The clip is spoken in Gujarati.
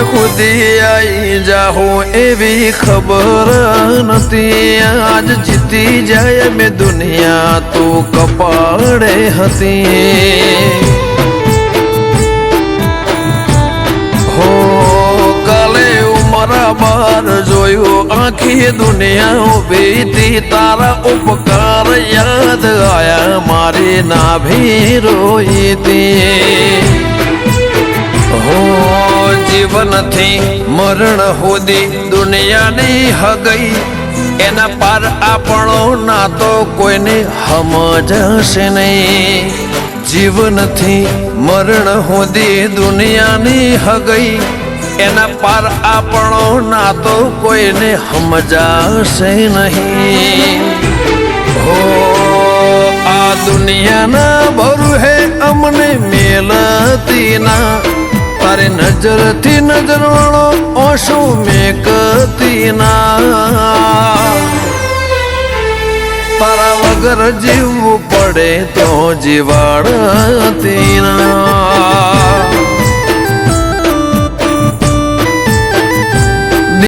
સુધી આવી જાહો એવી ખબર નથી આજ જીતી જાય મેં દુનિયા તું કપાળે હતી હો કાલે ઉમરા બાર જોયું આખી દુનિયા ઉભી તારા ઉપકાર યાદ આયા મારી નાભી રોઈતી હો જીવનથી મરણ સુધી દુનિયાની હગઈ એના પાર આપણો નાતો કોઈને સમજશે નહીં જીવનથી મરણ સુધી દુનિયાની હગઈ એના પાર આપણો નાતો કોઈને સમજાશે નહીં હો આ દુનિયાના ભરું હે અમને મેલતી ના તારે નજરથી નજર વાળો ઓશો મેકતી ના તારા વગર જીવવું પડે તો જીવાડતી ના